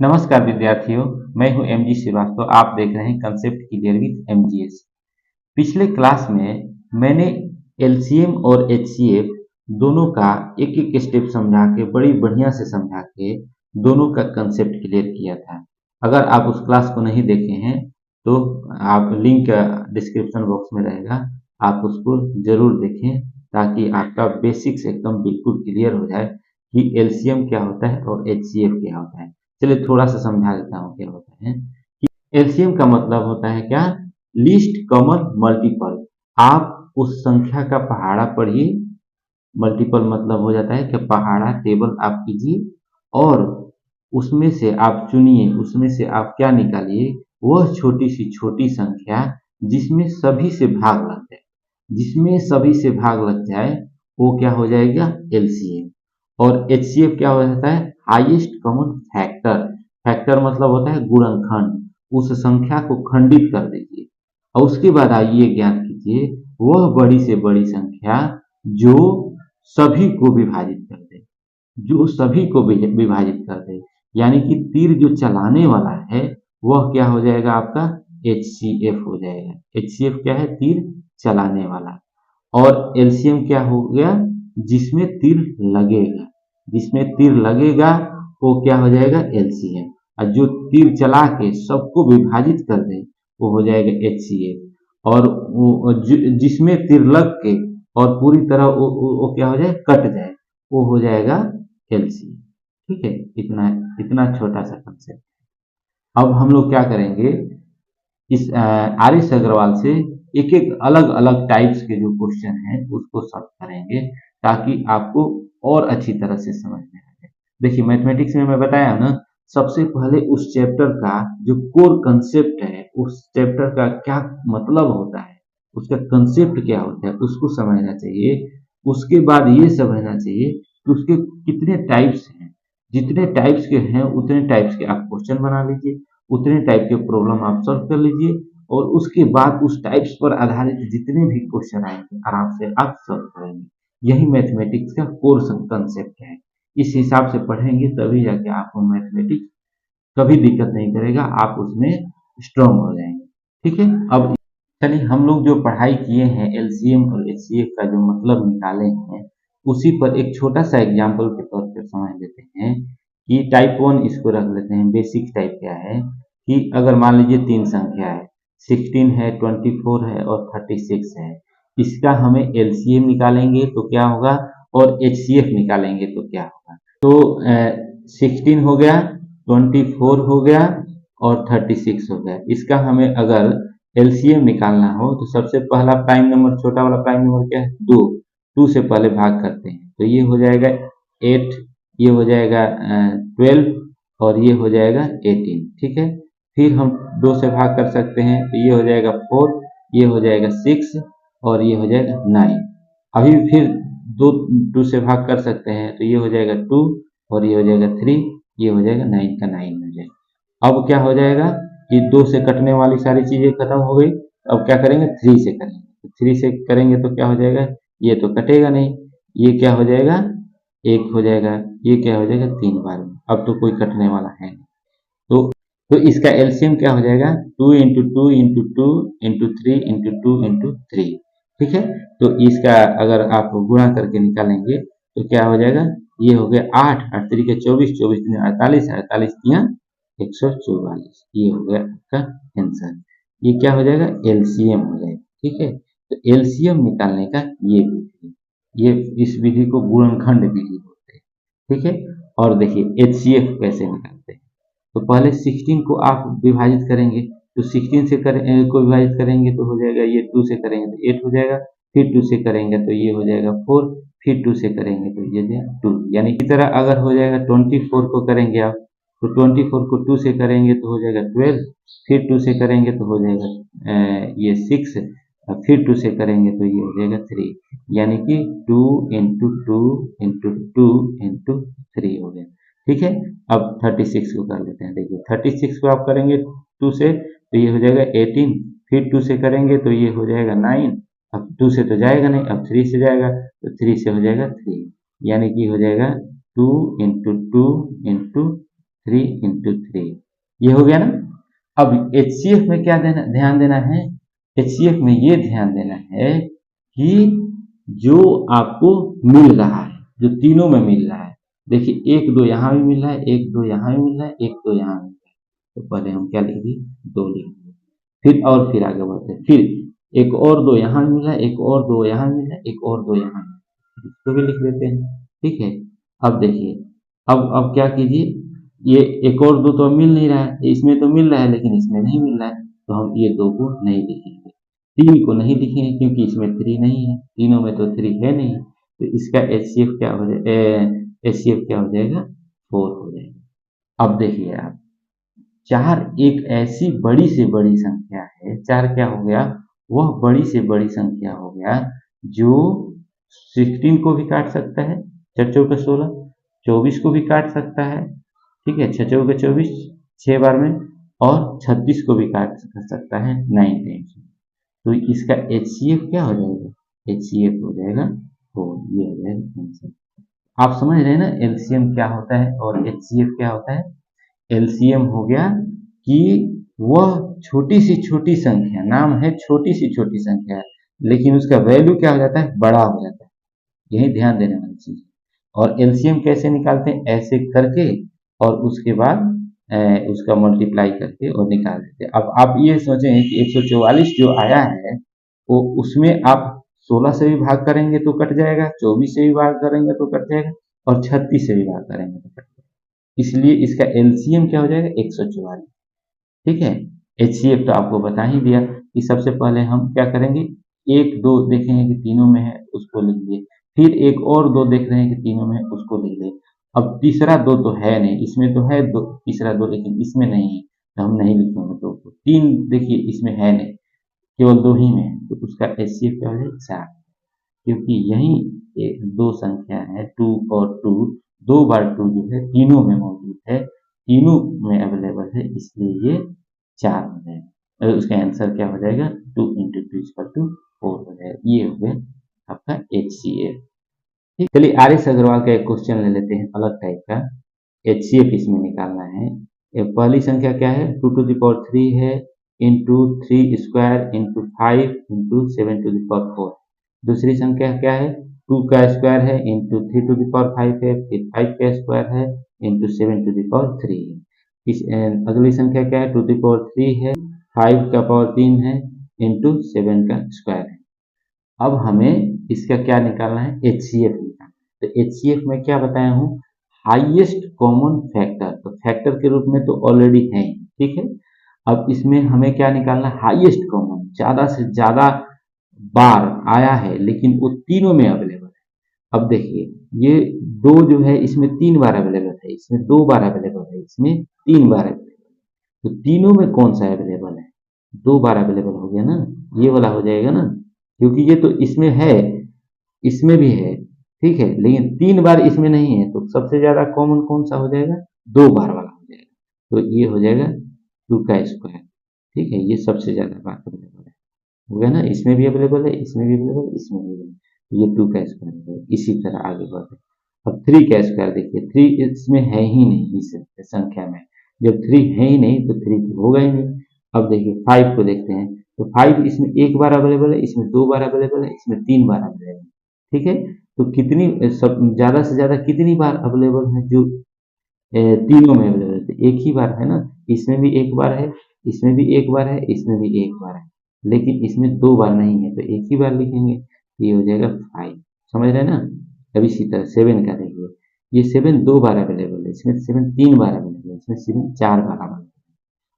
नमस्कार विद्यार्थियों, मैं हूं एमजी श्रीवास्तव। आप देख रहे हैं कंसेप्ट क्लियर विद एमजीएस। पिछले क्लास में मैंने एलसीएम और एचसीएफ दोनों का एक एक स्टेप समझा के बड़ी बढ़िया से समझा के दोनों का कंसेप्ट क्लियर किया था। अगर आप उस क्लास को नहीं देखे हैं तो आप लिंक डिस्क्रिप्शन बॉक्स में रहेगा, आप उसको जरूर देखें ताकि आपका बेसिक्स एकदम बिल्कुल क्लियर हो जाए कि एलसीएम क्या होता है और एचसीएफ क्या होता है। चलिए थोड़ा सा समझा देता हूँ क्या होता है। एलसीएम का मतलब होता है क्या? Least common multiple. आप उस संख्या का पहाड़ा पढ़िए, मल्टीपल मतलब हो जाता है कि पहाड़ा टेबल आप कीजिए और उसमें से आप चुनिए, उसमें से आप क्या निकालिए, वह छोटी सी छोटी संख्या जिसमें सभी से भाग लग जाए, जिसमें सभी से भाग लग जाए वो क्या हो जाएगा? एलसीएम। और एचसीएफ क्या हो जाता है? Highest common factor. फैक्टर मतलब होता है गुणनखंड। उस संख्या को खंडित कर दीजिए और उसके बाद आइए ज्ञात कीजिए वह बड़ी से बड़ी संख्या जो सभी को विभाजित कर दे, जो सभी को विभाजित कर दे। यानी कि तीर जो चलाने वाला है वह क्या हो जाएगा? आपका एचसीएफ हो जाएगा। एचसीएफ क्या है? तीर चलाने वाला। और एलसीएम क्या हो गया? जिसमें तीर लगेगा, जिसमें तीर लगेगा वो क्या हो जाएगा? एलसीएम। और जो तीर चला के सबको विभाजित कर दे वो हो जाएगा एचसीएफ। और वो जिसमें तीर लग के और पूरी तरह वो क्या हो जाए? कट जाए, वो हो जाएगा एलसीएम। ठीक है, इतना इतना छोटा सा कंसेप्ट। अब हम लोग क्या करेंगे, इस आर एस अग्रवाल से एक एक अलग अलग टाइप्स के जो क्वेश्चन हैं उसको सॉल्व करेंगे ताकि आपको और अच्छी तरह से समझ में आ जाए। देखिए मैथमेटिक्स में मैं बताया ना, सबसे पहले उस चैप्टर का जो कोर कंसेप्ट है, उस चैप्टर का क्या मतलब होता है, उसका कंसेप्ट क्या होता है, उसको समझना चाहिए। उसके बाद ये समझना चाहिए कि उसके कितने टाइप्स हैं। जितने टाइप्स के हैं उतने टाइप्स के आप क्वेश्चन बना लीजिए, उतने टाइप के प्रॉब्लम आप सॉल्व कर लीजिए और उसके बाद उस टाइप्स पर आधारित जितने भी क्वेश्चन आएंगे आराम से आप सॉल्व करेंगे। यही मैथमेटिक्स का कोर कंसेप्ट है। इस हिसाब से पढ़ेंगे तभी जाके आपको मैथमेटिक्स कभी दिक्कत नहीं करेगा, आप उसमें स्ट्रांग हो जाएंगे। ठीक है, अब चलिए हम लोग जो पढ़ाई किए हैं एलसीएम और एचसीएफ का जो मतलब निकाले हैं उसी पर एक छोटा सा एग्जाम्पल के तौर पर समझ लेते हैं कि टाइप वन इसको रख लेते हैं। बेसिक टाइप क्या है कि अगर मान लीजिए तीन संख्या है, 16 है, 24 है और 36 है। इसका हमें एलसीएम निकालेंगे तो क्या होगा और एचसीएफ निकालेंगे तो क्या होगा। तो 16 हो गया, 24 हो गया और 36 हो गया। इसका हमें अगर एलसीएम निकालना हो तो सबसे पहला प्राइम नंबर, छोटा वाला प्राइम नंबर क्या है? 2। 2 से पहले भाग करते हैं तो ये हो जाएगा 8, ये हो जाएगा 12 और ये हो जाएगा 18। ठीक है, फिर हम 2 से भाग कर सकते हैं तो ये हो जाएगा 4, ये हो जाएगा 6 और ये हो जाएगा 9। अभी फिर दो 2 से भाग कर सकते हैं तो ये हो जाएगा 2 और ये हो जाएगा 3, ये हो जाएगा 9 का 9 हो जाएगा। अब क्या हो जाएगा कि 2 से कटने वाली सारी चीजें खत्म हो गई। अब क्या करेंगे? 3 से करेंगे। तो 3 से करेंगे तो क्या हो जाएगा? ये तो कटेगा नहीं, ये क्या हो जाएगा? 1 हो जाएगा, ये क्या हो जाएगा? 3 बार में। अब तो कोई कटने वाला है नहीं। तो तो इसका एलसीएम क्या हो जाएगा? 2 into two into two into three into two into three. ठीक है, तो इसका अगर आप गुणा करके निकालेंगे तो क्या हो जाएगा? ये हो गया 8, 8 तरीके 24, 24 दूनी 48, 48 तिया 144। ये हो गया आपका आंसर। ये क्या हो जाएगा? एलसीएम हो जाएगा। ठीक है, तो एलसीएम निकालने का ये विधि, ये इस विधि को गुणनखंड विधि बोलते हैं। ठीक है, और देखिए एचसीएफ कैसे निकालते हैं। तो पहले 16 को आप विभाजित करेंगे तो 16 से को विभाजित करेंगे तो हो जाएगा ये, 2 से करेंगे तो 8 हो जाएगा, फिर 2 से करेंगे तो ये हो जाएगा 4, फिर 2 से करेंगे तो ये जाएगा 2। यानी की तरह अगर हो जाएगा 24 को करेंगे आप तो 24 को 2 से करेंगे तो हो जाएगा 12, फिर 2 से करेंगे तो हो जाएगा ये 6, फिर 2 से करेंगे तो ये हो जाएगा 3। यानी कि 2 into two into two into three हो गया। ठीक है, अब 36 को कर लेते हैं। देखिए 36 को आप करेंगे 2 से तो ये हो जाएगा 18, फिर 2 से करेंगे तो ये हो जाएगा 9। अब 2 से तो जाएगा नहीं, अब 3 से जाएगा तो 3 से हो जाएगा 3। यानी कि हो जाएगा 2 इंटू टू इंटू 3 इंटू 3, ये हो गया ना। अब HCF में क्या ध्यान देना है, HCF में ये ध्यान देना है कि जो आपको मिल रहा है, जो तीनों में मिल रहा है, देखिए 1 2 यहाँ भी मिल रहा है, 1 2 यहाँ भी मिल रहा है, 1 2 यहाँ मिल रहा है, तो पहले हम क्या लिख दिए, 2 लिख दिए। फिर आगे बढ़ते हैं, फिर एक और 2 यहाँ मिल रहा है, एक और 2 यहाँ मिल रहा है, एक और 2 यहाँ मिल रहा है, इसको भी लिख देते हैं। ठीक है, अब देखिए, अब क्या कीजिए, ये एक और 2 तो मिल नहीं रहा है, इसमें तो मिल रहा है लेकिन इसमें नहीं मिल रहा है, तो हम ये 2 को नहीं लिखेंगे, 3 को नहीं लिखेंगे क्योंकि इसमें 3 नहीं है, तीनों में तो 3 है नहीं, तो इसका HCF क्या हो जाएगा, HCF क्या हो जाएगा, 4 हो जाएगा। अब देखिए आप, 4 एक ऐसी बड़ी से बड़ी संख्या है, 4 क्या हो गया, वह बड़ी से बड़ी संख्या हो गया जो 16 को भी काट सकता है, 4 चौके 16, 24 को भी काट सकता है, ठीक है, 6 चौके 24, 6 बार में, और 36 को भी काट सकता है 9 टाइम्स। तो इसका HCF क्या हो जाएगा, HCF हो जाएगा 4, ये हो जाएगा आंसर। आप समझ रहे हैं ना LCM क्या होता है और HCF क्या होता है। LCM हो गया कि वह छोटी सी छोटी संख्या, नाम है छोटी सी छोटी संख्या, लेकिन उसका वैल्यू क्या हो जाता है, बड़ा हो जाता है, यही ध्यान देने वाली चीज। और LCM कैसे निकालते हैं, ऐसे करके और उसके बाद उसका मल्टीप्लाई करके और निकाल देते हैं। अब आप ये सोचें कि 144 जो आया है वो उसमें आप 16 से भी भाग करेंगे तो कट जाएगा, 24 से भी भाग करेंगे तो कट जाएगा, और 36 से भी भाग करेंगे तो कट जाएगा, इसलिए इसका LCM क्या हो जाएगा, 144। ठीक है, HCF तो आपको बता ही दिया कि सबसे पहले हम क्या करेंगे, 1 2 देखेंगे कि तीनों में है, उसको लिख लिए, फिर एक और 2 देख रहे हैं कि तीनों में है, उसको लिख लिए। अब तीसरा 2 तो है नहीं, इसमें तो है 2, तीसरा 2 लेकिन इसमें नहीं है, तो हम नहीं लिखेंगे 2 को। 3 देखिए इसमें है नहीं, केवल 2 ही में है, तो उसका HCF क्या है, 4, क्योंकि यही 2 संख्या है 2 और 2, 2 बार 2 जो है तीनों में मौजूद है, तीनों में अवेलेबल है, इसलिए ये 4 हो जाएगा। और उसका आंसर क्या हो जाएगा, 2 इंटू 2 इक्वल टू 4 हो जाएगा। ये हो गया आपका HCF। ठीक, चलिए RS अग्रवाल का एक क्वेश्चन ले लेते हैं अलग टाइप का, HCF इसमें निकालना है। पहली संख्या क्या है, 2 टू द पावर 3 है, into 3 square into 5 into 7 to the power 4। दूसरी संख्या क्या है, 2 का स्क्वायर है इंटू 3 टू द पावर 5 है, फिर 5 का स्क्वायर है इंटू 7 टू द पावर 3 है। अगली संख्या क्या है, 2 टू द पावर 3 है, 5 का पावर 3 है इंटू 7 का स्क्वायर है। अब हमें इसका क्या निकालना है, HCF निकालना है। तो HCF में क्या बताया हूँ, हाईएस्ट कॉमन फैक्टर, तो फैक्टर के रूप में तो ऑलरेडी है, ठीक है। अब इसमें हमें क्या निकालना है, हाईएस्ट कॉमन, ज्यादा से ज्यादा बार आया है लेकिन वो तीनों में अवेलेबल है। अब देखिए ये 2 जो है इसमें 3 बार अवेलेबल है, इसमें 2 बार अवेलेबल है, इसमें 3 बार अवेलेबल है, तो तीनों में कौन सा अवेलेबल है, 2 बार अवेलेबल हो गया ना, ये वाला हो जाएगा ना, क्योंकि ये तो इसमें है, इसमें भी है, ठीक है, लेकिन 3 बार इसमें नहीं है, तो सबसे ज्यादा कॉमन कौन सा हो जाएगा, 2 बार वाला हो जाएगा, तो ये हो जाएगा 2 का स्क्वायर। ठीक है, ये सबसे ज्यादा बार अवेलेबल है, हो गया ना, इसमें भी अवेलेबल है, इसमें भी अवेलेबल है, इसमें भी अवेलेबल, तो ये 2 का स्क्वायर है। इसी तरह आगे बढ़ते, अब 3 का स्क्वायर देखिए, 3 इसमें है ही नहीं इस संख्या में, जब 3 है ही नहीं तो 3 तो होगा ही नहीं। अब देखिए 5 को देखते हैं, तो 5 इसमें 1 बार अवेलेबल है, इसमें 2 बार अवेलेबल है, इसमें 3 बार अवेलेबल है, ठीक है। तो कितनी सब ज्यादा से ज्यादा कितनी बार अवेलेबल है, जो तीनों में अवेलेबल है, तो एक ही बार है ना, इसमें भी 1 बार है, इसमें भी 1 बार है, इसमें भी 1 बार है, लेकिन इसमें 2 बार नहीं है, तो एक ही बार लिखेंगे, ये हो जाएगा 5, समझ रहे हैं ना। अब इसी तरह 7 का देखिए, ये 7 2 बार अवेलेबल है, इसमें 7 3 बार अवेलेबल है, इसमें 7 4 बार अवेलेबल है।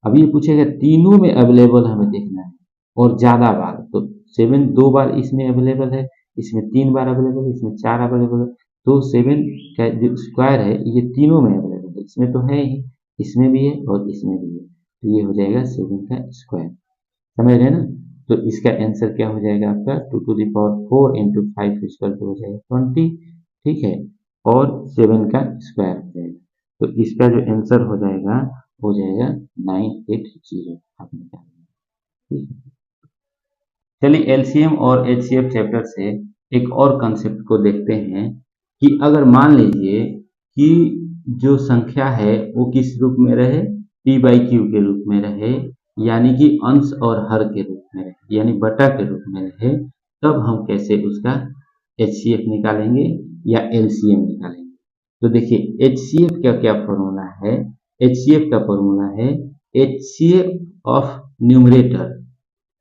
अब ये पूछेगा तीनों में अवेलेबल हमें देखना है और ज्यादा बार, तो 7 2 बार इसमें अवेलेबल है, इसमें 3 बार अवेलेबल है, इसमें 4 अवेलेबल है, तो 7 का जो स्क्वायर है ये तीनों में अवेलेबल है, इसमें तो है ही, इसमें भी है और इसमें भी है, तो ये हो जाएगा 7 का स्क्वायर, समझ रहे हैं ना। तो इसका आंसर क्या हो जाएगा आपका, 2 to the power 4 into 5 equal to हो जाएगा 20, ठीक है, और 7 का स्क्वायर हो जाएगा, तो इसका जो आंसर हो जाएगा 980, आपने क्या, ठीक है। चलिए LCM और HCF चैप्टर से एक और कंसेप्ट को देखते हैं कि अगर मान लीजिए कि जो संख्या है वो किस रूप में रहे, p बाई क्यू के रूप में रहे, यानी कि अंश और हर के रूप में रहे, यानी बटा के रूप में रहे, तब हम कैसे उसका HCF निकालेंगे या LCM निकालेंगे। तो देखिए HCF का क्या फॉर्मूला है, HCF का फॉर्मूला है HCF ऑफ न्यूमरेटर,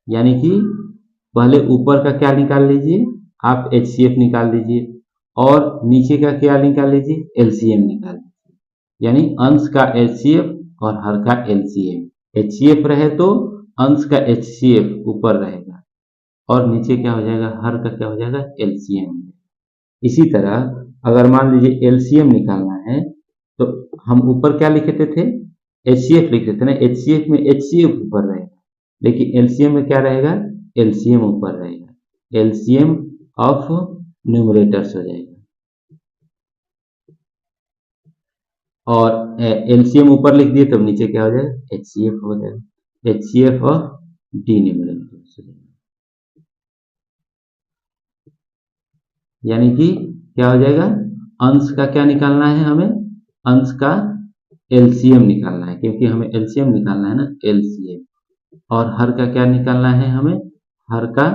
यानी कि पहले ऊपर का क्या निकाल लीजिए, आप HCF निकाल लीजिए, और नीचे का क्या निकाल लीजिए, LCM निकाल लीजिए, यानी अंश का HCF और हर का LCM। HCF रहे तो अंश का HCF ऊपर रहेगा और नीचे क्या हो जाएगा, हर का क्या हो जाएगा, LCM। इसी तरह अगर मान लीजिए LCM निकालना है तो हम ऊपर क्या लिखते थे, HCF लिखते थे ना, HCF में HCF ऊपर रहेगा, लेकिन LCM में क्या रहेगा, LCM ऊपर रहेगा, LCM ऑफ न्यूमरेटर्स हो जाएगा, और LCM ऊपर लिख दिए तब नीचे क्या हो जाएगा, HCF हो जाएगा, HCF ऑफ डिन्यूमरेटर्स हो जाएगा। यानी कि क्या हो जाएगा, अंश का क्या निकालना है हमें, अंश का LCM निकालना है, क्योंकि हमें LCM निकालना है ना, LCM, और हर का क्या निकालना है हमें, हर का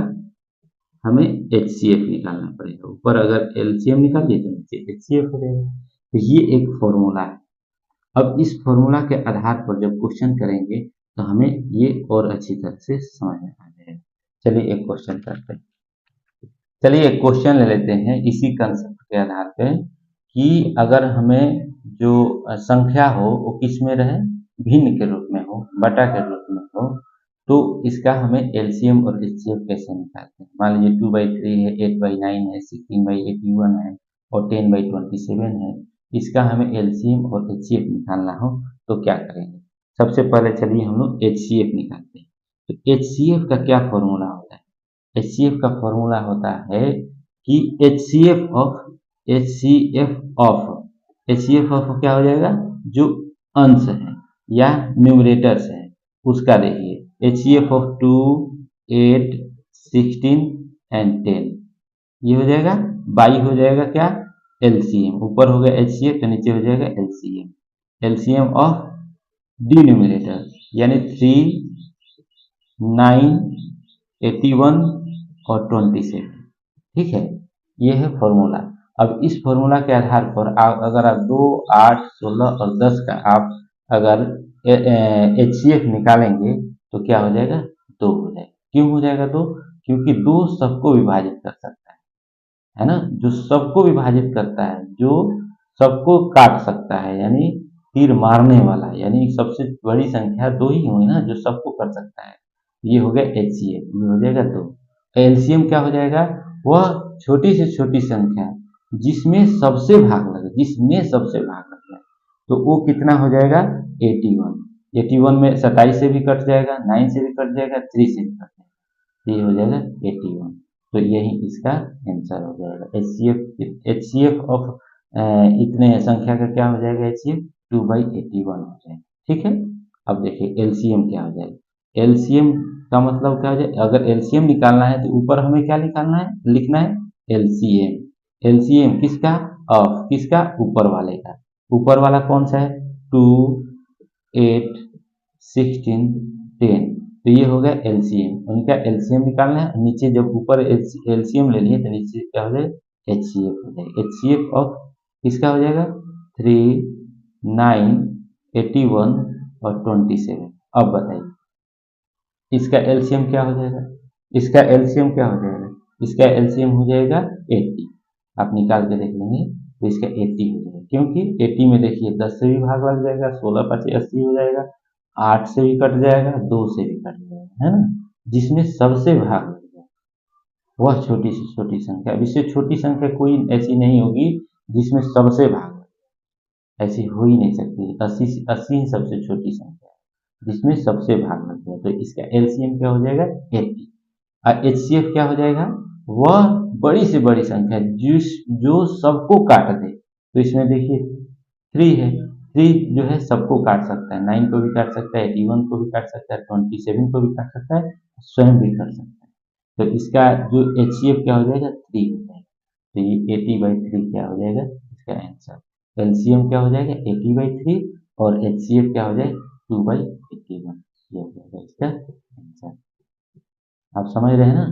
हमें HCF निकालना पड़ेगा। ऊपर अगर LCM निकालिए तो नीचे HCF हो जाएगा। तो ये एक फॉर्मूला है। अब इस फॉर्मूला के आधार पर जब क्वेश्चन करेंगे तो हमें ये और अच्छी तरह से समझ में आ जाएगा। चलिए एक क्वेश्चन करते हैं। चलिए एक क्वेश्चन ले लेते हैं इसी कंसेप्ट के आधार पे कि अगर हमें जो संख्या हो वो किस में रहे, भिन्न के रूप में हो, बटा के रूप में हो, तो इसका हमें LCM और HCF कैसे निकालते हैं। मान लीजिए 2/3 है, 8/9 है, 16/81 है और 10/27 है, इसका हमें LCM और HCF निकालना हो तो क्या करेंगे। सबसे पहले चलिए हम लोग HCF निकालते हैं। तो HCF का क्या फॉर्मूला होता है, HCF का फॉर्मूला होता है कि HCF ऑफ क्या हो जाएगा, जो अंश है या न्यूमरेटर्स है उसका देखिए, HCF ऑफ 2, 8, 16 एंड 10, ये हो जाएगा, बाई हो जाएगा क्या, LCM, ऊपर हो गया HCF तो नीचे हो जाएगा LCM, LCM ऑफ डिन्यूमरेटर, यानी 3, 9, 81 और 27। ठीक है, ये है फॉर्मूला। अब इस फॉर्मूला के आधार पर अगर आप 2, 8, 16 और 10 का आप अगर HCF निकालेंगे तो क्या हो जाएगा, 2 हो जाएगा। क्यों हो जाएगा 2, क्योंकि 2 सबको विभाजित कर सकता है ना, जो सबको विभाजित करता है, जो सबको काट सकता है, यानी तीर मारने वाला, यानी सबसे बड़ी संख्या 2 ही हुई ना जो सबको कर सकता है। ये हो गया HCF, ये हो जाएगा 2। LCM क्या हो जाएगा, वह छोटी से छोटी संख्या जिसमें सबसे भाग लगे, जिसमें सबसे भाग लग जाए, तो वो कितना हो जाएगा, 81। 81 में 27 से भी कट जाएगा, 9 से भी कट जाएगा, 3 से भी कट जाएगा, ये हो जाएगा 81। तो यही इसका आंसर हो जाएगा। HCF ऑफ इतने संख्या का क्या हो जाएगा, HCF 2/81 हो जाएगा। ठीक है, अब देखिए LCM क्या हो जाएगा। LCM का मतलब क्या हो जाए, अगर LCM निकालना है तो ऊपर हमें क्या निकालना है, लिखना है LCM। LCM किसका, ऑफ किसका, ऊपर वाले का। ऊपर वाला कौन सा है, 2, 8, 16, 10, तो ये हो गया LCM, उनका LCM निकालना है। नीचे जब ऊपर LCM ले लिए तो नीचे क्या हो जाएगा, HCF हो जाएगा। HCF ऑफ किसका हो जाएगा, 3, 9, 81 और 27। अब बताइए इसका LCM क्या हो जाएगा, इसका LCM क्या हो जाएगा, इसका LCM हो जाएगा 80। आप निकाल के देख लेंगे तो इसका 80 हो जाएगा, क्योंकि 80 में देखिए 10 से भी भाग लग जाएगा, 16 5 80 हो जाएगा, 8 से भी कट जाएगा, 2 से भी कट जाएगा, है ना, जिसमें सबसे भाग लग जाए वह छोटी से छोटी संख्या। अब इससे छोटी संख्या कोई ऐसी नहीं होगी जिसमें सबसे भाग लगे, ऐसी हो ही नहीं सकती। 80 ही सबसे छोटी संख्या है जिसमें सबसे भाग लग जाए, तो इसका LCM क्या हो जाएगा, 80। और HCF क्या हो जाएगा, वह बड़ी से बड़ी संख्या जो सबको काट दे। तो इसमें देखिए 3 है, 3 जो है सबको काट सकता है, 9 को भी काट सकता है, 81 को भी काट सकता है, 27 को भी काट सकता है, स्वयं भी कर सकता है। तो इसका जो HCF क्या हो जाएगा, 3 हो जाएगा। तो ये 80/3 क्या हो जाएगा इसका आंसर। एलसीएम क्या हो जाएगा 80/3 और एचसीएफ क्या हो जाएगा 2/81। ये हो जाएगा इसका आंसर। आप समझ रहे हैं ना।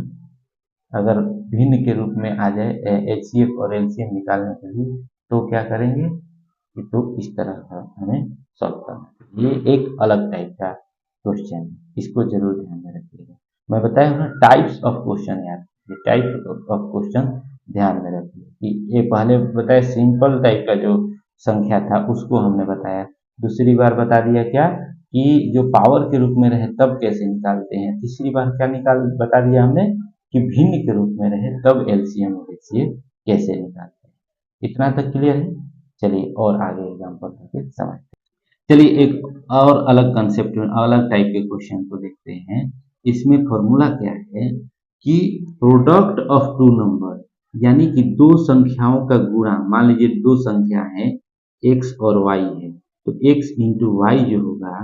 अगर भिन्न के रूप में आ जाए एचसीएफ और एलसीएम निकालने के लिए तो क्या करेंगे कि तो इस तरह का हमें सॉल्व करना है। ये एक अलग टाइप का क्वेश्चन है, इसको जरूर ध्यान में रखिएगा। मैं बताया हूँ ना टाइप्स ऑफ क्वेश्चन यार, ये टाइप ऑफ क्वेश्चन ध्यान में रखिए कि ये पहले बताया सिंपल टाइप का जो संख्या था उसको हमने बताया, दूसरी बार बता दिया क्या कि जो पावर के रूप में रहे तब कैसे निकालते हैं, तीसरी बार क्या निकाल बता दिया हमने कि भिन्न के रूप में रहे तब एलसीएम और एचसीएफ कैसे निकालते हैं। इतना तक क्लियर है। चलिए और आगे एग्जाम्पल करके समझते हैं। चलिए एक और अलग कंसेप्ट में अलग टाइप के क्वेश्चन को देखते हैं। इसमें फॉर्मूला क्या है कि प्रोडक्ट ऑफ टू नंबर, यानी कि दो संख्याओं का गुणा। मान लीजिए दो संख्या है x और y है, तो x इंटू वाई जो होगा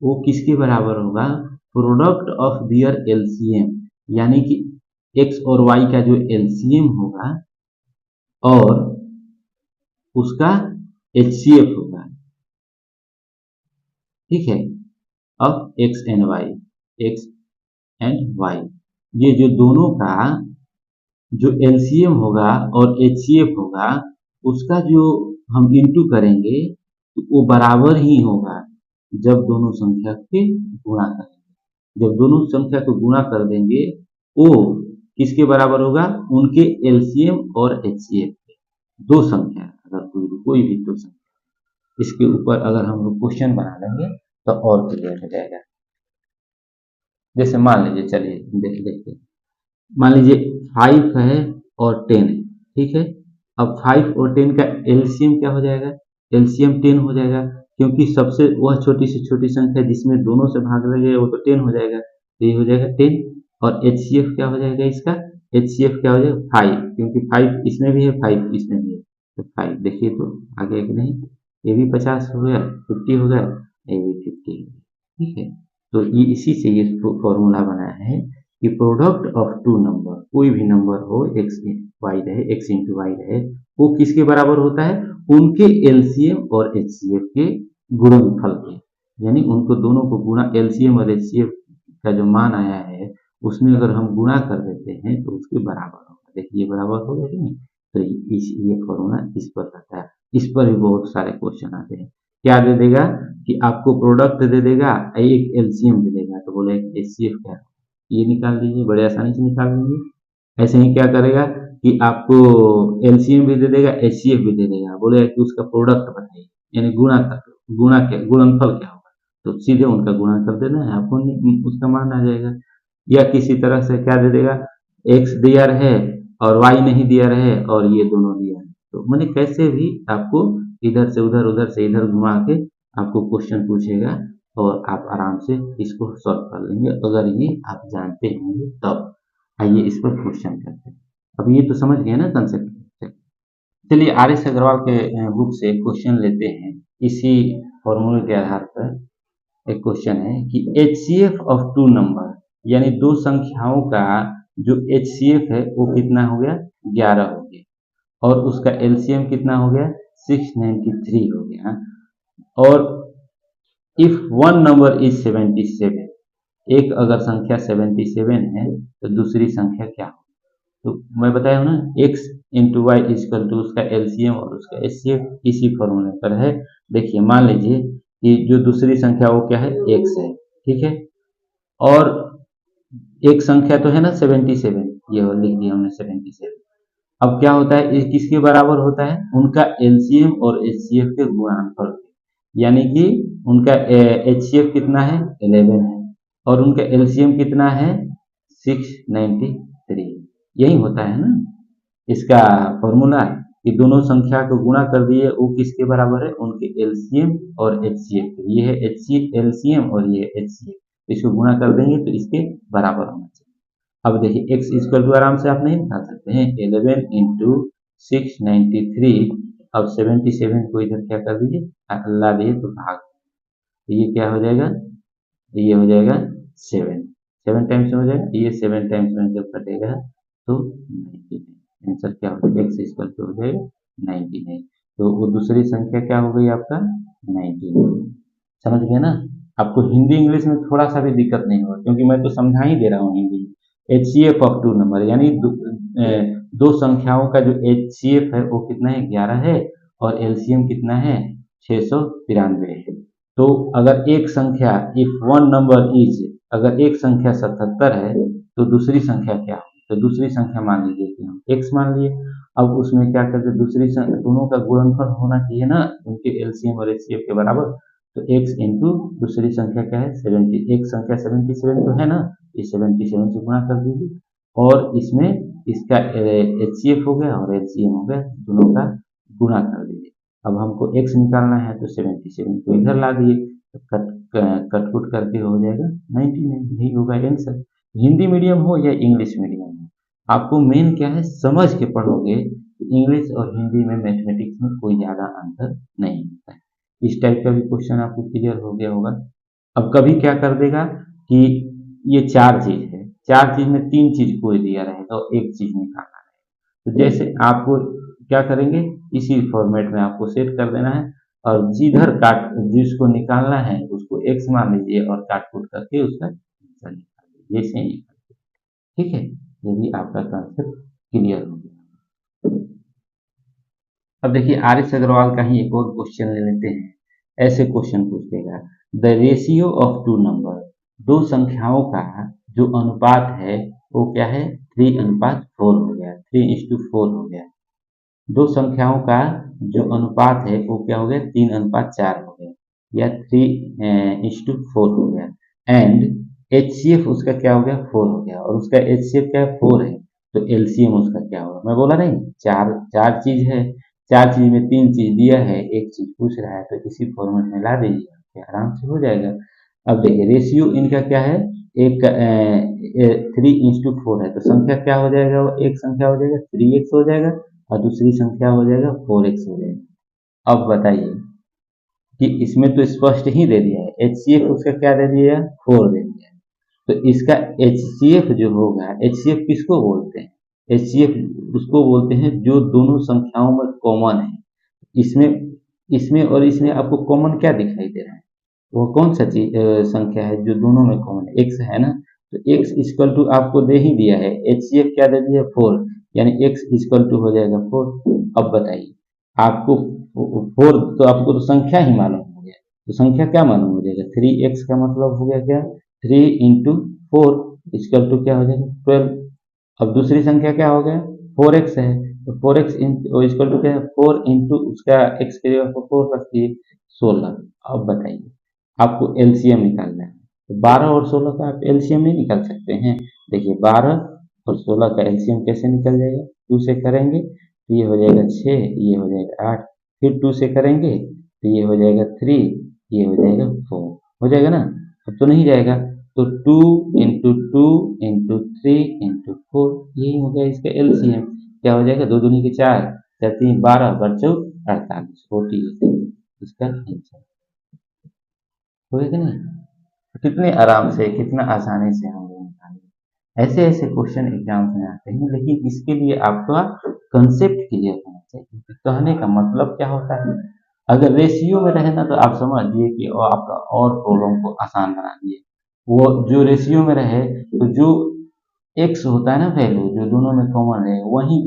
वो किसके बराबर होगा, प्रोडक्ट ऑफ दियर एलसीएम, यानी कि x और y का जो एलसीएम होगा और उसका एचसीएफ होगा। ठीक है, अब एक्स एंड वाई ये जो दोनों का जो एलसीएम होगा और एचसीएफ होगा उसका जो हम इंटू करेंगे तो वो बराबर ही होगा जब दोनों संख्या के गुणा करेंगे। जब दोनों संख्या को गुणा कर देंगे वो किसके बराबर होगा, उनके एलसीएम और एचसीएफ के। दो संख्या अगर कोई भी दो संख्या इसके ऊपर अगर हम लोग क्वेश्चन बना लेंगे तो और क्लियर हो जाएगा। जैसे मान लीजिए, चलिए देखते हैं। मान लीजिए 5 है और 10 है, ठीक है। अब 5 और 10 का एलसीएम क्या हो जाएगा, एलसीएम 10 हो जाएगा, क्योंकि सबसे वह छोटी से छोटी संख्या जिसमें दोनों से भाग लगे वो तो 10 हो जाएगा, तो ये हो जाएगा 10। और एचसीएफ क्या हो जाएगा इसका, एचसीएफ क्या हो जाएगा 5, क्योंकि 5 इसमें भी है 5 इसमें भी है, तो 5 देखिए तो आगे कि नहीं, ये भी 50 हो गया, 50 हो गया, ये भी 50 हो गया। ठीक है, तो ये इसी से ये फॉर्मूला बनाया है कि प्रोडक्ट ऑफ टू नंबर, कोई भी नंबर हो एक्स वाई रहे, एक्स इंटू वाई रहे, वो किसके बराबर होता है, उनके एलसीएम और एचसीएफ के गुणनफल के। यानी उनको दोनों को गुणा, एलसीएम और एचसीएफ का जो मान आया है उसमें अगर हम गुणा कर देते हैं तो उसके बराबर होगा। देखिए बराबर होगा कि नहीं, तो ये फॉर्मूला इस पर रहता है। इस पर भी बहुत सारे क्वेश्चन आते हैं। क्या दे देगा कि आपको प्रोडक्ट दे देगा, एक एलसीएम दे देगा, तो बोले एचसीएफ क्या है, ये निकाल दीजिए, बड़े आसानी से निकाल देंगे। ऐसे ही क्या करेगा कि आपको एलसीएम भी दे देगा, एचसीएफ भी दे देगा, बोलेगा कि उसका प्रोडक्ट बताइए, यानी गुणनफल क्या होगा, तो सीधे उनका गुणा कर देना है, आपको उसका मान आ जाएगा। या किसी तरह से क्या दे देगा, एक्स दिया रहे और वाई नहीं दिया रहे और ये दोनों दिया है, तो मैंने कैसे भी आपको इधर से उधर उधर से इधर घुमा के आपको क्वेश्चन पूछेगा और आप आराम से इसको सॉल्व कर लेंगे अगर ये आप जानते होंगे तब। आइए इस पर क्वेश्चन करते हैं। अब ये तो समझ गए ना कंसेप्ट। चलिए आर एस अग्रवाल के बुक से क्वेश्चन लेते हैं। इसी फॉर्मूले के आधार पर एक क्वेश्चन है कि एचसीएफ ऑफ टू नंबर, यानी दो संख्याओं का जो एचसीएफ है वो कितना हो गया, 11 हो गया, और उसका एलसीएम कितना हो गया, 693 हो गया। और इफ वन नंबर इज 77, एक अगर संख्या 77 है तो दूसरी संख्या क्या हो। तो मैं बताया हूँ ना, x into y equal to उसका एलसीएम और उसका एचसीएफ इसी फॉर्मूले पर है। देखिए मान लीजिए कि जो दूसरी संख्या वो क्या है, x है, ठीक है। और एक संख्या तो है ना 77, ये लिख दिया हमने 77। अब क्या होता है, ये किसके बराबर होता है, उनका एलसीएम और एचसीएफ के गुणनफल, यानी कि उनका एचसीएफ कितना है 11 है और उनका एलसीएम कितना है 693। यही होता है ना इसका फॉर्मूला, कि दोनों संख्या को गुणा कर दिए वो किसके बराबर है, उनके एलसीएम और एचसीएफ। ये है एलसीएम और ये एचसीएफ, इसको गुणा कर देंगे तो इसके बराबर होना चाहिए। अब देखिए x इक्वल टू आराम से आप नहीं निकाल सकते हैं, 11 इंटू 693। अब 77 को इधर क्या कर दीजिए, ला दिए तो भाग, तो ये क्या हो जाएगा, ये हो जाएगा 7, 7 टाइम्स में हो जाएगा, ये 7 टाइम्स में जब कटेगा तो 99। आंसर क्या हो जाएगा, x इक्वल टू हो जाएगा 99। तो वो दूसरी संख्या क्या हो गई आपका 99। समझ गए ना। आपको हिंदी इंग्लिश में थोड़ा सा भी दिक्कत नहीं होगा, क्योंकि मैं तो समझा ही दे रहा हूँ हिंदी में। HCF ऑफ टू नंबर यानी दो संख्याओं का जो HCF है वो कितना है 11 है, और LCM कितना है 693 है। तो अगर एक संख्या इफ वन नंबर इज, अगर एक संख्या 77 है तो दूसरी संख्या क्या है, तो दूसरी संख्या मान लीजिए कि हम x मान लिए। अब उसमें क्या करते, दूसरी दोनों का गुणनफल होना चाहिए ना उनके LCM और HCF के बराबर। तो x इंटू दूसरी संख्या क्या है 70, एक संख्या 77 तो है ना, इस 77 से गुणा कर दीजिए, और इसमें इसका HCF हो गया और LCM हो गया, दोनों का गुणा कर दीजिए। अब हमको x निकालना है तो 77 को इधर ला दिए, तो कटकुट करके हो जाएगा 99। यही होगा आंसर। हिंदी मीडियम हो या इंग्लिश मीडियम हो, आपको मेन क्या है समझ के पढ़ोगे। इंग्लिश और हिंदी में मैथमेटिक्स में कोई ज़्यादा अंतर नहीं होता है। इस टाइप का भी क्वेश्चन आपको क्लियर हो गया होगा। अब कभी क्या कर देगा कि ये चार चीज है, चार चीज में तीन चीज कोई दिया रहेगा और एक चीज निकालना है, तो जैसे आपको क्या करेंगे, इसी फॉर्मेट में आपको सेट कर देना है, और जिधर काट जिसको निकालना है उसको एक्स मान लीजिए और काट कूट करके उसका आंसर निकाल लीजिए, जैसे ही। ठीक है, ये भी आपका कॉन्सेप्ट क्लियर हो गया। अब देखिए आर एस अग्रवाल का ही एक और क्वेश्चन ले लेते हैं। ऐसे क्वेश्चन पूछेगा, the ratio of two number, दो संख्याओं का जो अनुपात है वो क्या है 3:4 हो गया, 3:4 हो गया। दो संख्याओं का जो अनुपात है वो क्या हो गया 3:4 हो गया, या 3:4 हो गया। एंड HCF उसका क्या हो गया 4 हो गया, और उसका HCF क्या है 4 है, तो LCM उसका क्या होगा। मैं बोला नहीं, चार चार चीज है, चार चीज में तीन चीज दिया है, एक चीज पूछ रहा है, तो इसी फॉर्मेट में ला दीजिए, आराम से हो जाएगा। अब देखिए रेशियो इनका क्या है, एक 3:4 है, तो संख्या क्या हो जाएगा, वो एक संख्या हो जाएगा 3x हो जाएगा, और दूसरी संख्या हो जाएगा 4x हो जाएगा। अब बताइए कि इसमें तो स्पष्ट ही दे दिया है, HCF उसका क्या दे दिया है 4 दे दिया है, तो इसका HCF जो होगा, HCF किसको बोलते हैं, HCF उसको बोलते हैं जो दोनों संख्याओं में कॉमन है। इसमें इसमें और इसमें आपको कॉमन क्या दिखाई दे रहा है, वो कौन सा चीज संख्या है जो दोनों में कॉमन है, x है ना, तो x इक्वल टू आपको दे ही दिया है, HCF क्या दे दिया 4, यानी x इक्वल टू हो जाएगा 4। अब बताइए आपको 4, तो आपको तो संख्या ही मालूम हो गया, तो संख्या क्या मालूम हो जाएगा 3x का मतलब हो गया क्या 3 × 4 इक्वल टू क्या हो जाएगा 12। अब दूसरी संख्या क्या हो गया 4x है, तो 4x इक्वल टू क्या है 4 इंटू उसका x के जगह 4 रख दिए 16। अब बताइए आपको LCM निकालना है, तो 12 और 16 का आप LCM नहीं निकाल सकते हैं। देखिए 12 और 16 का LCM कैसे निकल जाएगा, 2 से करेंगे तो ये हो जाएगा 6, ये हो जाएगा 8, फिर 2 से करेंगे तो ये हो जाएगा 3, ये हो जाएगा 4, हो जाएगा ना। अब तो नहीं जाएगा, तो 2 × 2 × 3 × 4, यही हो गया इसका LCM। क्या हो जाएगा 2 दूनी के 4, 4 3 12, 4 48, 48 इसका आंसर हो गया कि नहीं। तो कितने आराम से कितना आसानी से हम लोग निकालेंगे। ऐसे ऐसे क्वेश्चन एग्जाम्स में आते हैं, लेकिन इसके लिए आपका कंसेप्ट क्लियर होना चाहिए, कहने का मतलब क्या होता है। अगर रेशियो में रहे ना तो आप समझिए कि वो आपका और प्रॉब्लम को आसान बना दिए। वो जो रेशियो में रहे तो जो एक्स होता है ना वैल्यू, जो दोनों में कॉमन है, वही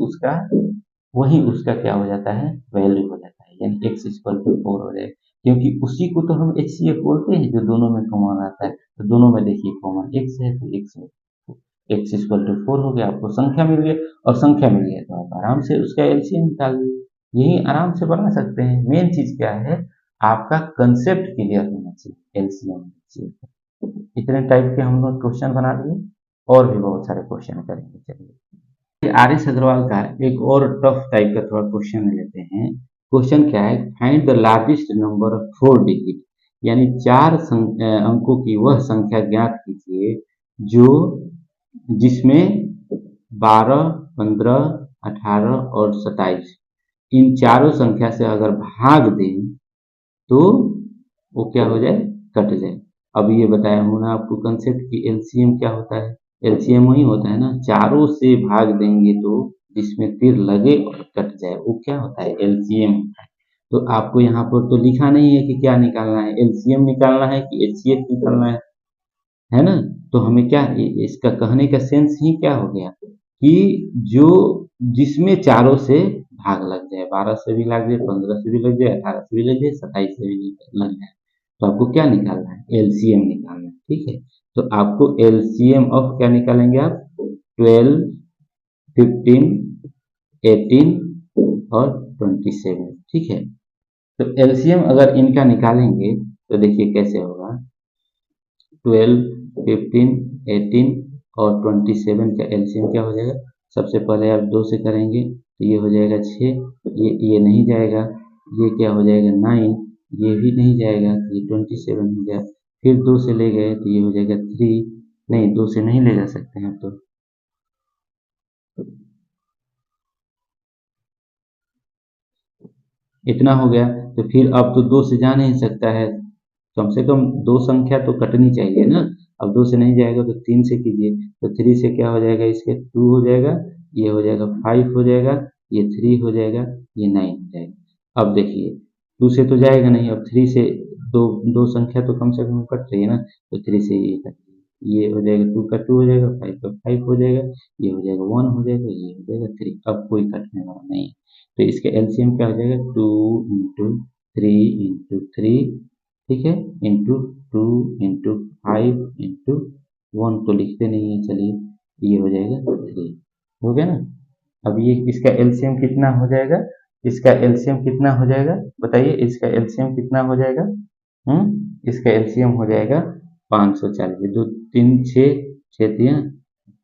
उसका क्या हो जाता है वैल्यू हो जाता है, यानी x इक्वल टू 4 हो जाएगा, क्योंकि उसी को तो हम HCF बोलते हैं जो दोनों में कॉमन आता है। तो दोनों में देखिए कॉमन x है, तो x इक्वल टू 4 हो गया, आपको संख्या मिल गई, और संख्या मिल गया तो आप आराम से उसका LCM निकाल लीजिए, यही आराम से बना सकते हैं। मेन चीज क्या है, आपका कंसेप्ट क्लियर होना चाहिए LCM। इतने टाइप के हम लोग क्वेश्चन बना लिए, और भी बहुत सारे क्वेश्चन करेंगे। चलिए आर एस अग्रवाल का एक और टफ टाइप का थोड़ा क्वेश्चन लेते हैं। क्वेश्चन क्या है, find the largest number of 4 digit, यानी चार अंकों की वह संख्या ज्ञात कीजिए जो जिसमें 12, 15, 18 और 27, इन चारों संख्या से अगर भाग दें तो वो क्या हो जाए कट जाए। अब ये बताया हूँ ना आपको कंसेप्ट की LCM क्या होता है, LCM वही होता है ना, चारों से भाग देंगे तो जिसमें तीर लगे और कट जाए वो क्या होता है LCM होता है। तो आपको यहाँ पर तो लिखा नहीं है कि क्या निकालना है, एलसीएम निकालना है कि एचसीएफ निकालना है ना। तो हमें क्या इसका कहने का सेंस ही क्या हो गया कि जो जिसमें चारों से भाग लग जाए, 12 से भी लग जाए, 15 से भी लग जाए, 18 से भी लग जाए, 27 से भी लग जाए, तो आपको क्या निकालना है, एलसीएम निकालना है। ठीक है, तो आपको एलसीएम ऑफ क्या निकालेंगे आप, 12, 15, 18 और 27। ठीक है, तो एलसीएम अगर इनका निकालेंगे तो देखिए कैसे होगा, 12, 15, 18 और 27 का एलसीएम क्या हो जाएगा। सबसे पहले आप 2 से करेंगे तो ये हो जाएगा 6, ये नहीं जाएगा, ये क्या हो जाएगा 9, ये भी नहीं जाएगा, तो ये 27 हो गया। फिर 2 से ले गए तो ये हो जाएगा 3, नहीं 2 से नहीं ले जा सकते हैं, तो इतना हो गया। तो फिर अब तो 2 से जा नहीं सकता है, कम से कम 2 संख्या तो कटनी चाहिए ना। अब 2 से नहीं जाएगा तो 3 से कीजिए, तो 3 से क्या हो जाएगा, इसके 2 हो जाएगा, ये हो जाएगा 5 हो जाएगा, ये 3 हो जाएगा, ये 9 हो जाएगा। अब देखिए 2 से तो जाएगा नहीं, अब 3 से दो दो संख्या तो कम से कम कट रही है ना, तो 3 से ये कट, ये हो जाएगा 2 का 2 हो जाएगा, 5 का 5 हो जाएगा, ये हो जाएगा 1 हो जाएगा, ये हो जाएगा 3। अब कोई कटने वाला नहीं है, तो इसका एलसीएम क्या हो जाएगा, 2 इंटू 3 इंटू 3, ठीक है, इंटू 2 इंटू 5 इंटू 1 तो लिखते नहीं है, चलिए ये हो जाएगा 3, हो गया ना। अब ये इसका एलसीएम कितना हो जाएगा, इसका एलसीएम कितना हो जाएगा बताइए, इसका एलसीएम कितना हो जाएगा, इसका एलसीएम हो जाएगा 540, दो तीन छः, छः तिया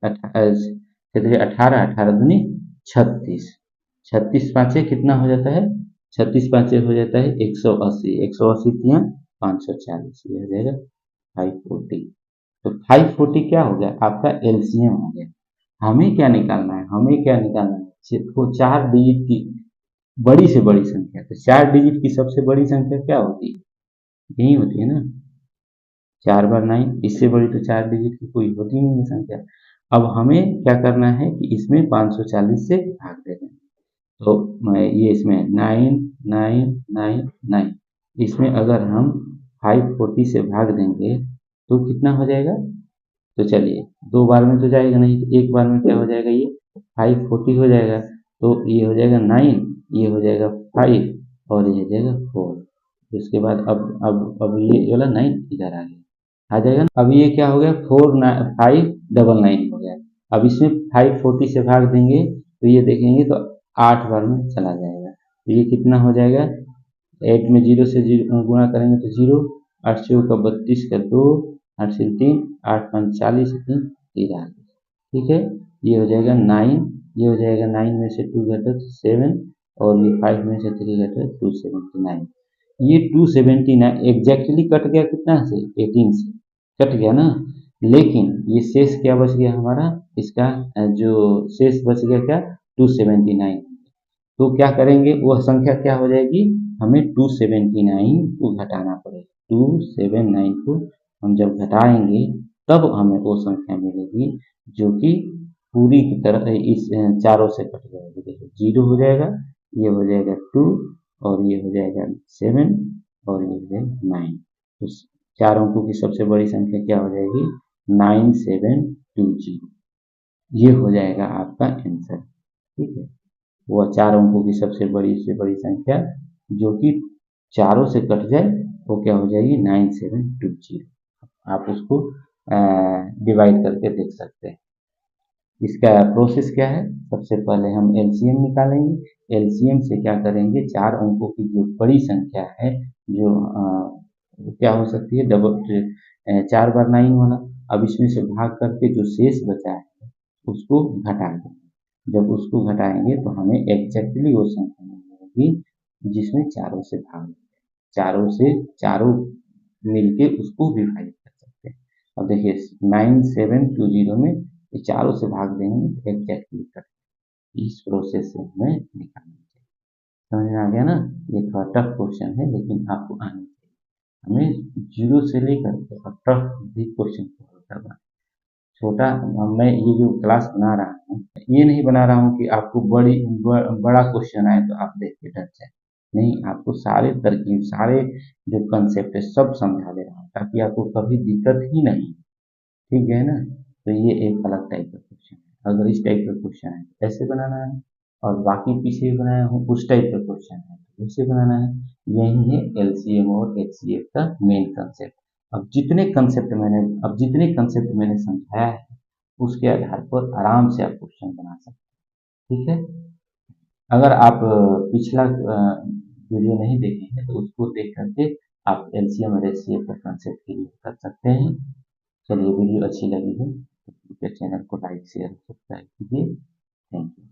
18, 18 दूनी 36, 36 पाँचे कितना हो जाता है, 36 पाँचे हो जाता है 180, 180 तिया 540, ये हो जाएगा 540। तो 540 क्या हो गया, आपका एलसीएम हो गया। हमें क्या निकालना है, हमें क्या निकालना है, वो 4 डिजिट की बड़ी से बड़ी संख्या। तो 4 डिजिट की सबसे बड़ी संख्या क्या होती है, यही होती है ना, 4 बार 9, इससे बड़ी तो 4 डिजिट की कोई होती नहीं है संख्या। अब हमें क्या करना है कि इसमें 540 से भाग देना है, तो ये इसमें 9, 9, 9, 9, इसमें अगर हम 540 से भाग देंगे तो कितना हो जाएगा, तो चलिए 2 बार में तो जाएगा नहीं, तो एक बार में क्या हो जाएगा, ये 540 हो जाएगा, तो ये हो जाएगा 9, ये हो जाएगा 5 और ये हो जाएगा 4। इसके बाद अब ये वाला 9 इधर आ जाएगा ना। अब ये क्या हो गया, 599 हो गया। अब इसमें 540 से भाग देंगे तो ये देखेंगे तो 8 बार में चला जाएगा, तो ये कितना हो जाएगा, 8 में 0 से 0 गुणा करेंगे तो 0, 8 चौक का 32 का 2, 8 से 3, 8 5 40, 3 13, ठीक है, ये हो जाएगा 9, ये हो जाएगा 9 में से 2 घटा तो 7, और ये 5 में से 3 घटा 279, ये 279 एग्जैक्टली कट गया कितना से, 18 से कट गया ना। लेकिन ये शेष क्या बच गया हमारा, इसका जो शेष बच गया क्या, 279। तो क्या करेंगे, वह संख्या क्या हो जाएगी, हमें 279 को घटाना पड़ेगा, 279 को हम जब घटाएंगे तब हमें वो संख्या मिलेगी जो कि पूरी की तरह इस चारों से कट जाएगी। देखो 0 हो जाएगा, ये हो जाएगा 2, और ये हो जाएगा 7, और ये हो जाएगा 9। तो 4 अंकों की सबसे बड़ी संख्या क्या हो जाएगी, 9720, ये हो जाएगा आपका आंसर। ठीक है, वह 4 अंकों की सबसे बड़ी से बड़ी संख्या जो कि चारों से कट जाए वो क्या हो जाएगी, 9720। आप उसको डिवाइड करके देख सकते हैं। इसका प्रोसेस क्या है, सबसे पहले हम एलसीएम निकालेंगे, एलसीएम से क्या करेंगे, 4 अंकों की जो बड़ी संख्या है, जो क्या हो सकती है, डबल 4 बार 9 वाला, अब इसमें से भाग करके जो शेष बचा है उसको घटा देंगे। जब उसको घटाएंगे तो हमें एग्जैक्टली वो संख्या मिलेगी जिसमें चारों से भाग, चारों से चारों मिलके उसको विभाजित कर सकते हैं। अब देखिए 9720 में ये चारों से भाग देंगे तो एग्जैक्टली कट, इस प्रोसेस से हमें निकालना चाहिए। समझ में आ गया ना, ये थोड़ा टफ क्वेश्चन है लेकिन आपको आना चाहिए। हमें जीरो से लेकर के और टफ भी क्वेश्चन को हल करना है। छोटा, मैं ये जो क्लास बना रहा हूँ ये नहीं बना रहा हूँ कि आपको बड़ा क्वेश्चन आए तो आप देख के डर जाए। नहीं, आपको सारे तरकीब, सारे जो कंसेप्ट है सब समझा दे रहा हूँ ताकि आपको कभी दिक्कत ही नहीं। ठीक है ना? तो ये एक अलग टाइप का क्वेश्चन है। अगर इस टाइप का क्वेश्चन है तो ऐसे बनाना है, और बाकी पीछे भी बनाया हूँ उस टाइप का क्वेश्चन है तो वैसे बनाना है। यही है एलसीएम और एचसीएफ का मेन कंसेप्ट। अब जितने कंसेप्ट मैंने समझाया है उसके आधार पर आराम से आप क्वेश्चन बना सकते हैं। ठीक है? अगर आप पिछला वीडियो नहीं देखे हैं तो उसको देख करके आप एलसीएम और एचसीएफ का कंसेप्ट क्लियर कर सकते हैं। चलिए, वीडियो अच्छी लगी है तो कृपया चैनल को लाइक शेयर सब्सक्राइब कीजिए। Thank you.